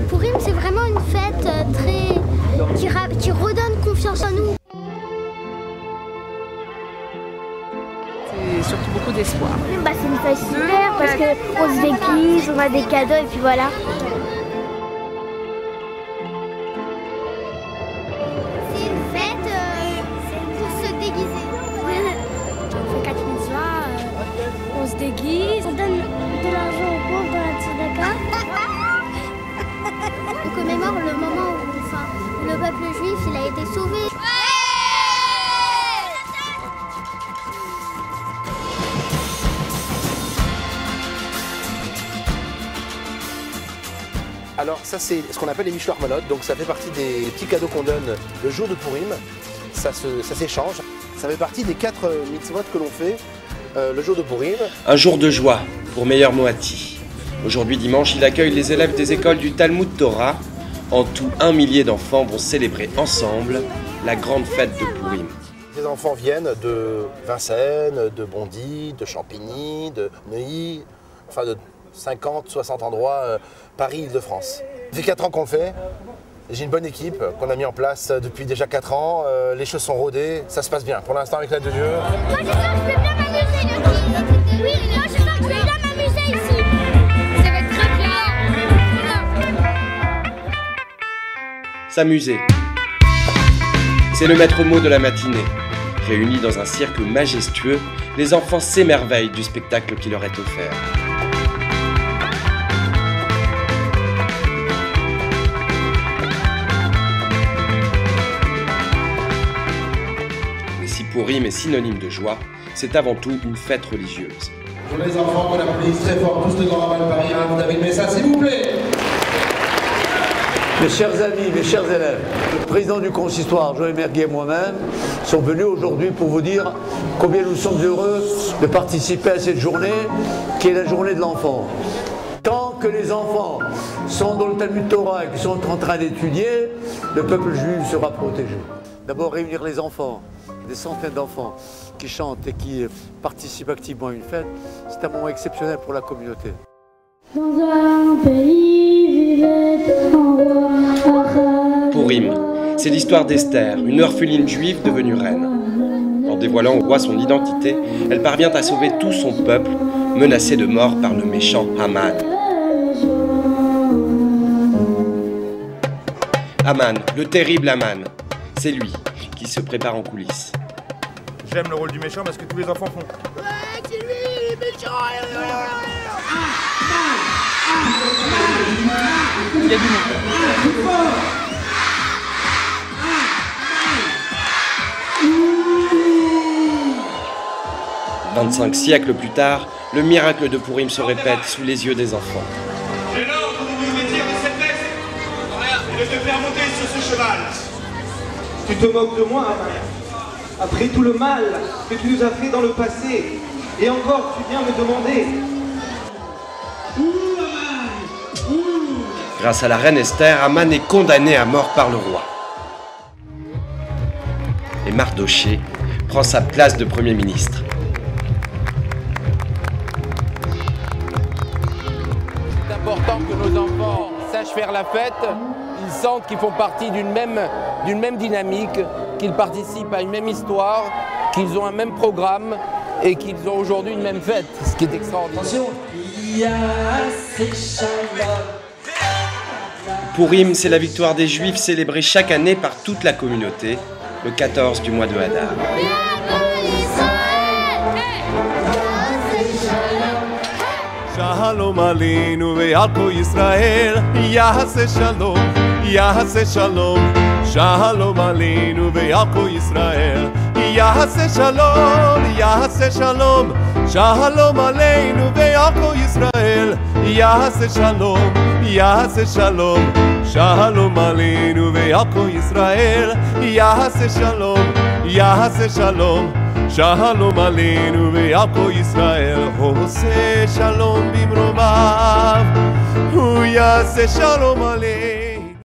Purim, c'est vraiment une fête qui redonne confiance en nous. C'est surtout beaucoup d'espoir. Bah, c'est une fête super parce qu'on se déguise, on a des cadeaux et puis voilà. C'est une fête pour se déguiser. On fait 4 mitzvahs, on se déguise, on donne de l'argent aux pauvres dans la tzedaka. On commémore le moment où le peuple juif il a été sauvé. Alors ça c'est ce qu'on appelle les Mishloach Manot, donc ça fait partie des petits cadeaux qu'on donne le jour de Purim, ça s'échange. Ça fait partie des 4 mitzvot que l'on fait le jour de Purim. Un jour de joie pour Meir Moati. Aujourd'hui dimanche, il accueille les élèves des écoles du Talmud Torah. En tout, 1 millier d'enfants vont célébrer ensemble la grande fête de Purim. Les enfants viennent de Vincennes, de Bondy, de Champigny, de Neuilly, enfin de 50, 60 endroits, Paris, Île-de-France. Ça fait 4 ans qu'on le fait. J'ai une bonne équipe qu'on a mis en place depuis déjà 4 ans. Les choses sont rodées, ça se passe bien. Pour l'instant, avec l'aide de Dieu. Moi, je sens que je peux bien m'amuser ici. Oui, moi, je sens que je peux bien m'amuser ici. Ça va être très bien. S'amuser. C'est le maître mot de la matinée. Réunis dans un cirque majestueux, les enfants s'émerveillent du spectacle qui leur est offert. Purim est synonyme de joie, c'est avant tout une fête religieuse. Pour les enfants, qu'on applaudisse très fort, tous de Grand Rabbin Paris, vous avez le message, s'il vous plaît. Mes chers amis, mes chers élèves, le président du consistoire, Joël Merguet et moi-même, sont venus aujourd'hui pour vous dire combien nous sommes heureux de participer à cette journée, qui est la journée de l'enfant. Tant que les enfants sont dans le Talmud Torah et qu'ils sont en train d'étudier, le peuple juif sera protégé. D'abord, réunir les enfants, des centaines d'enfants qui chantent et qui participent activement à une fête, c'est un moment exceptionnel pour la communauté. Dans un pays vivait un roi. Purim, c'est l'histoire d'Esther, une orpheline juive devenue reine. En dévoilant au roi son identité, elle parvient à sauver tout son peuple, menacé de mort par le méchant Haman. Haman, le terrible Haman, c'est lui qui se prépare en coulisses. J'aime le rôle du méchant parce que tous les enfants font. Ouais, c'est lui, il est méchant. Il y a du monde. 25 siècles plus tard, le miracle de Purim se répète sous les yeux des enfants. J'ai l'ordre de vous revêtir de cette veste et de te faire monter sur ce cheval. Tu te moques de moi, Haman. Après tout le mal que tu nous as fait dans le passé, et encore tu viens me demander. Grâce à la reine Esther, Haman est condamné à mort par le roi. Et Mardoché prend sa place de Premier ministre. C'est important que nos enfants sachent faire la fête. Ils sentent qu'ils font partie d'une même dynamique, qu'ils participent à une même histoire, qu'ils ont un même programme et qu'ils ont aujourd'hui une même fête, ce qui est extraordinaire. Attention. Purim, c'est la victoire des Juifs célébrée chaque année par toute la communauté, le 14 du mois de Hadar. Shalom aleinu ve'al kol Yisrael, Ya'aseh shalom, Ya'aseh shalom. Shalom aleinu ve'al kol Yisrael, Ya'aseh shalom, Ya'aseh shalom. Shalom aleinu ve'al kol Yisrael, Ya'aseh shalom, Ya'aseh shalom. Shalom aleinu ve'al kol Yisrael, Ya'aseh shalom, Ya'aseh shalom. Shalom aleinu ve'al kol Yisrael, Hoseh shalom bimromav, Hu yaseh shalom aleinu.